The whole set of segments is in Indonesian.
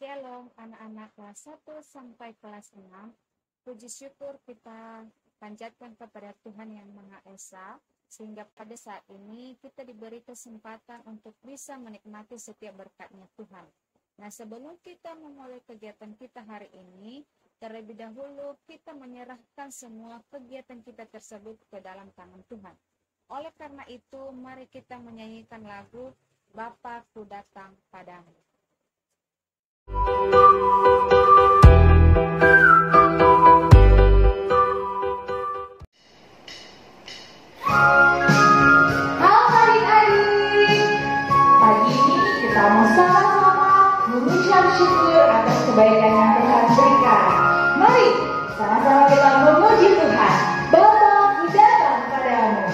Shalom anak-anak kelas 1 sampai kelas 6. Puji syukur kita panjatkan kepada Tuhan Yang Maha Esa, sehingga pada saat ini kita diberi kesempatan untuk bisa menikmati setiap berkat-Nya Tuhan. Nah, sebelum kita memulai kegiatan kita hari ini, terlebih dahulu kita menyerahkan semua kegiatan kita tersebut ke dalam tangan Tuhan. Oleh karena itu, mari kita menyanyikan lagu Bapa Ku Datang Padamu. Halo adik-adik, pagi ini kita mau sama-sama mengucap syukur atas kebaikan yang Tuhan berikan. Mari sama-sama kita memuji Tuhan. Bapa Ku datang padamu.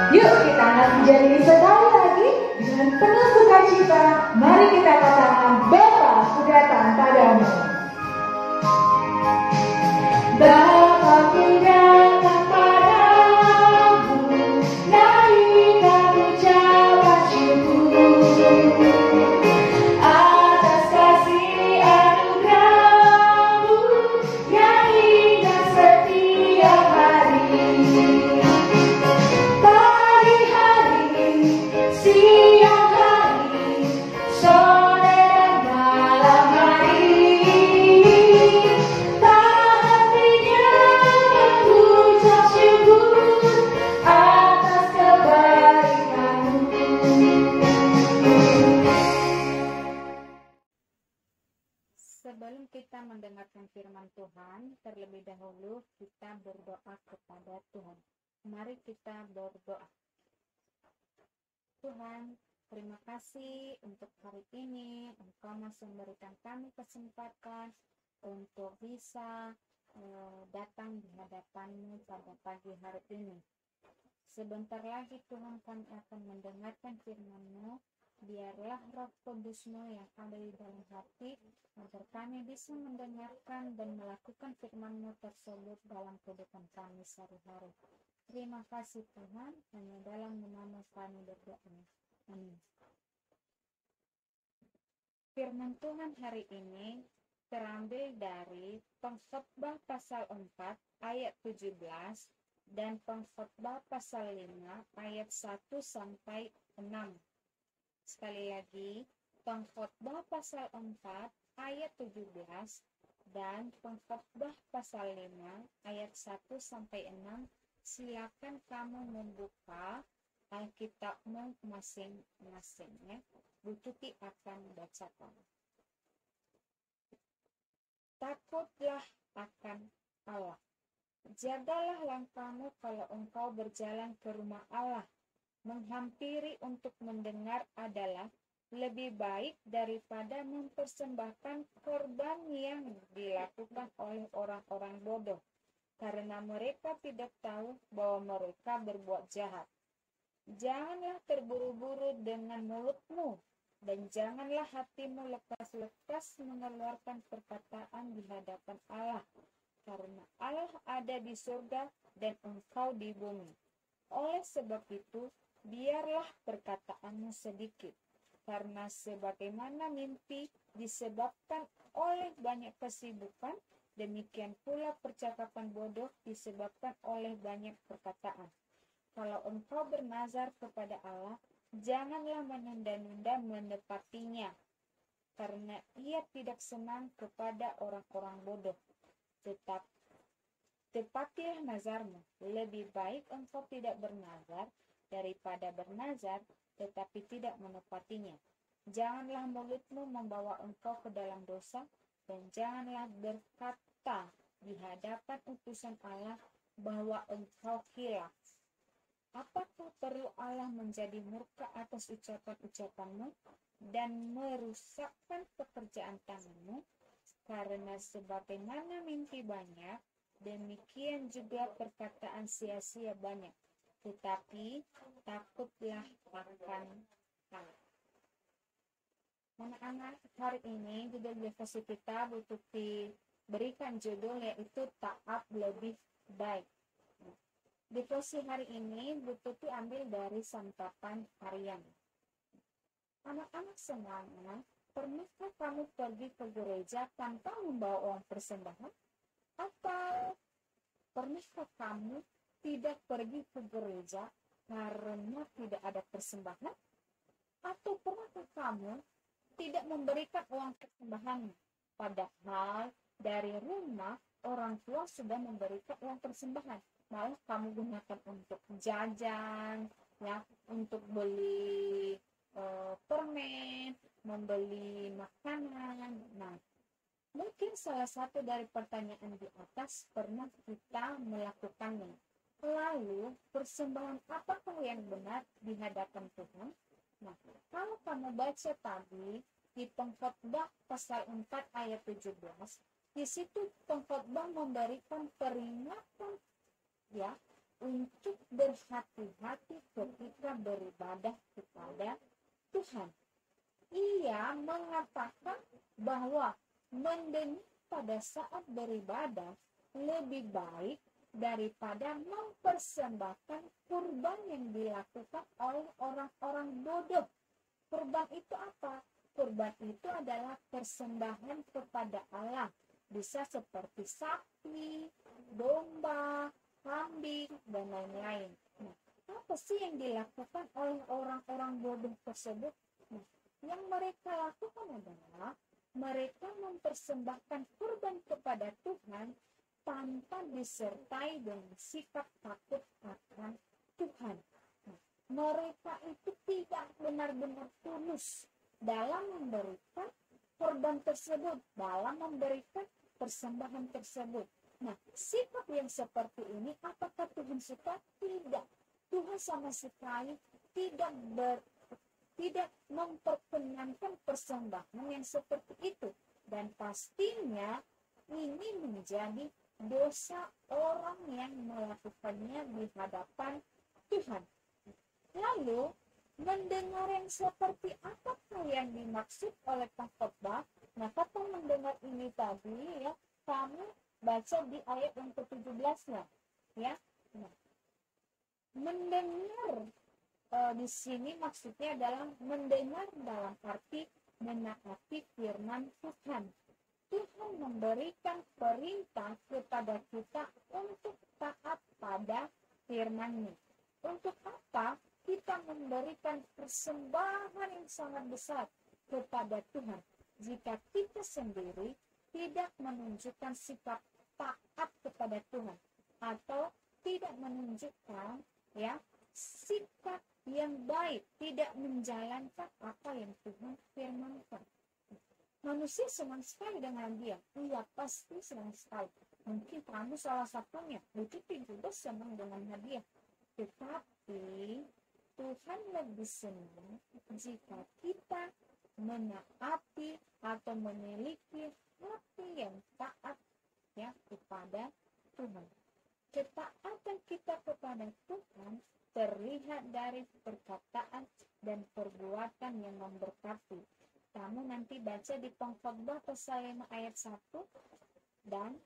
Yuk kita angkat menjadi sekali lagi dengan penuh sukacita. Mari kita katakan Bapa Ku datang padamu. Bapa Ku datang padamu, naik aku ucapan syukur atas kasih anugerah-Mu yang indah setiap hari. Siang hari, sore dan malam hari, tak hentinya mengucap syukur atas kebaikan-Mu. Sebelum kita mendengarkan firman Tuhan, terlebih dahulu kita berdoa kepada Tuhan. Mari kita berdoa. Tuhan, terima kasih untuk hari ini. Engkau masih memberikan kami kesempatan untuk bisa datang di hadapan-Mu pada pagi hari ini. Sebentar lagi Tuhan, kami akan mendengarkan firman-Mu. Biarlah Roh Kudus-Mu yang ada di dalam hati, agar kami bisa mendengarkan dan melakukan firman-Mu tersebut dalam kehidupan kami sehari-hari. Terima kasih Tuhan, hanya dalam nama kami berdoa. Amin. Firman Tuhan hari ini terambil dari Pengkhotbah pasal 4 ayat 17 dan Pengkhotbah pasal 5 ayat 1 sampai 6. Sekali lagi, Pengkhotbah pasal 4 ayat 17 dan Pengkhotbah pasal 5 ayat 1 sampai 6. Silakan kamu membuka Alkitabmu masing-masing, ya. Bu Tuti akan bacakan. Takutlah akan Allah. Jagalah langkahmu kalau engkau berjalan ke rumah Allah. Menghampiri untuk mendengar adalah lebih baik daripada mempersembahkan korban yang dilakukan oleh orang-orang bodoh, karena mereka tidak tahu bahwa mereka berbuat jahat. Janganlah terburu-buru dengan mulutmu, dan janganlah hatimu lekas-lekas mengeluarkan perkataan di hadapan Allah, karena Allah ada di surga dan engkau di bumi. Oleh sebab itu, biarlah perkataanmu sedikit, karena sebagaimana mimpi disebabkan oleh banyak kesibukan, demikian pula percakapan bodoh disebabkan oleh banyak perkataan. Kalau engkau bernazar kepada Allah, janganlah menunda-nunda menepatinya, karena Ia tidak senang kepada orang-orang bodoh. Tepatilah nazarmu. Lebih baik engkau tidak bernazar daripada bernazar tetapi tidak menepatinya. Janganlah mulutmu membawa engkau ke dalam dosa, dan janganlah berkata di hadapan utusan Allah bahwa engkau khilaf. Apakah perlu Allah menjadi murka atas ucapan-ucapanmu dan merusakkan pekerjaan tanganmu? Karena sebagaimana mimpi banyak, demikian juga perkataan sia-sia banyak. Tetapi takutlah akan Allah. Anak-anak, hari ini judul devosi kita butuh diberikan judul yaitu taat lebih baik. Devosi hari ini butuh diambil dari santapan harian. Anak-anak semuanya, pernahkah kamu pergi ke gereja tanpa membawa uang persembahan? Atau pernahkah kamu tidak pergi ke gereja karena tidak ada persembahan? Atau pernahkah kamu tidak memberikan uang persembahan, padahal dari rumah orang tua sudah memberikan uang persembahan, malah kamu gunakan untuk jajan, ya, untuk beli permen, membeli makanan. Nah, mungkin salah satu dari pertanyaan di atas pernah kita melakukannya. Lalu, persembahan apakah yang benar di hadapan Tuhan? Nah, kalau kamu baca tadi di Pengkhotbah pasal 4 ayat 17, di situ pengkhotbah memberikan peringatan, ya, untuk berhati-hati ketika beribadah kepada Tuhan. Ia mengatakan bahwa mendengar pada saat beribadah lebih baik daripada mempersembahkan kurban yang dilakukan oleh orang-orang bodoh. Kurban itu apa? Kurban itu adalah persembahan kepada Allah. Bisa seperti sapi, domba, kambing, dan lain-lain. Nah, apa sih yang dilakukan oleh orang-orang bodoh tersebut? Nah, yang mereka lakukan adalah mereka mempersembahkan kurban kepada Tuhan tanpa disertai dengan sikap takut akan Tuhan. Nah, mereka itu tidak benar-benar tulus dalam memberikan korban tersebut, dalam memberikan persembahan tersebut. Nah, sikap yang seperti ini apakah Tuhan suka? Tidak. Tuhan sama sekali tidak memperkenankan persembahan yang seperti itu, dan pastinya ini menjadi dosa orang yang melakukannya di hadapan Tuhan. Lalu, mendengar yang seperti apakah yang dimaksud oleh pengkhotbah? Nah, kata mendengar ini tadi, ya, kamu baca di ayat yang ke-17-nya, ya. Nah, mendengar di sini maksudnya adalah mendengar dalam arti menaati firman Tuhan. Tuhan memberikan perintah kepada kita untuk taat pada firman-Nya. Untuk apa? Kita memberikan persembahan yang sangat besar kepada Tuhan jika kita sendiri tidak menunjukkan sikap taat kepada Tuhan atau tidak menunjukkan, ya, sikap yang baik, tidak menjalankan apa yang Tuhan firmankan. Manusia senang sekali dengan dia. Iya, pasti senang sekali. Mungkin kamu salah satunya. Begitu juga senang dengan hadiah. Tetapi Tuhan lebih senang jika kita menaati atau memiliki hati yang taat, ya, kepada Tuhan. Ketaatan kita kepada Tuhan terlihat dari perkataan dan perbuatan yang memberkati. Kamu nanti baca di Pengkhotbah pasal 5 ayat 1 dan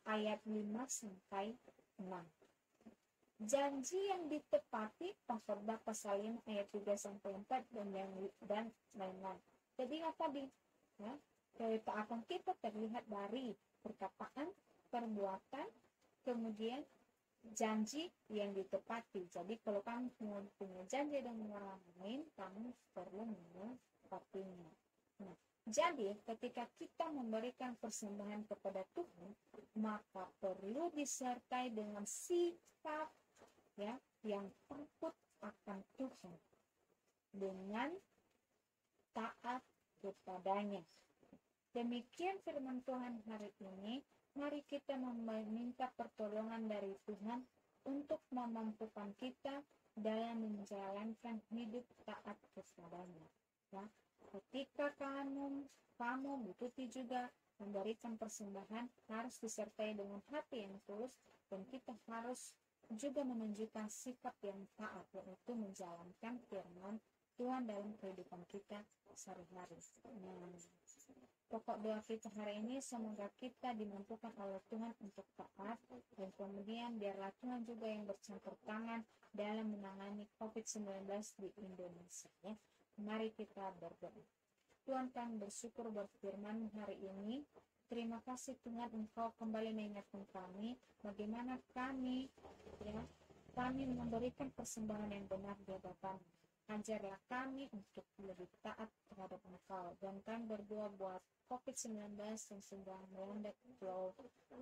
ayat 5 sampai 6. Janji yang ditepati, Pengkhotbah pasal 5 ayat 3 sampai 4 dan lain-lain. Jadi tadi, ya, ketaatan kita terlihat dari perkataan, perbuatan, kemudian janji yang ditepati. Jadi kalau kamu punya janji dengan orang lain, kamu perlu menepatinya. Nah, Jadi, ketika kita memberikan persembahan kepada Tuhan, maka perlu disertai dengan sifat ya yang takut akan Tuhan, dengan taat kepadanya. Demikian firman Tuhan hari ini. Mari kita meminta pertolongan dari Tuhan untuk memampukan kita dalam menjalankan hidup taat kepadanya. Ya, ketika kamu butuh juga memberikan persembahan, harus disertai dengan hati yang tulus, dan kita harus juga menunjukkan sifat yang taat, yaitu menjalankan firman Tuhan dalam kehidupan kita sehari-hari. Pokok doa kita hari ini, semoga kita dimampukan oleh Tuhan untuk taat, dan kemudian biarlah Tuhan juga yang bercampur tangan dalam menangani COVID-19 di Indonesia. Ya. Mari kita berdoa. Tuhan, kami bersyukur buat firman hari ini. Terima kasih Tuhan, Engkau kembali mengingatkan kami bagaimana kami memberikan persembahan yang benar di hadapan. Ajarlah kami untuk lebih taat terhadap Engkau, dan kami berdoa buat COVID-19 yang sedang melanda pulau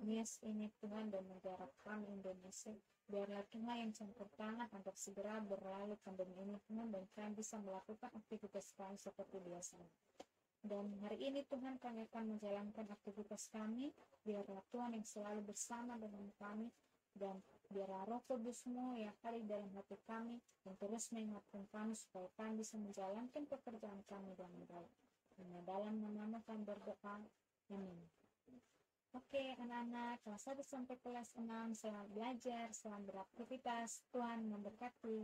Nias ini Tuhan, dan negara kami Indonesia. Biarlah Tuhan yang campur tangan agar segera berlalu pandemi ini Tuhan, dan kami bisa melakukan aktivitas kami seperti biasa. Dan hari ini Tuhan, kami akan menjalankan aktivitas kami. Biarlah Tuhan yang selalu bersama dengan kami, dan biarlah Roh Kudus-Mu yang ada di dalam hati kami yang terus mengingatkan kami supaya kami bisa menjalankan pekerjaan kami dengan baik. Dalam nama kami berdoa. Amin. Oke, anak-anak, kelas 1 sampai kelas 6, selamat belajar, selamat beraktivitas. Tuhan memberkati.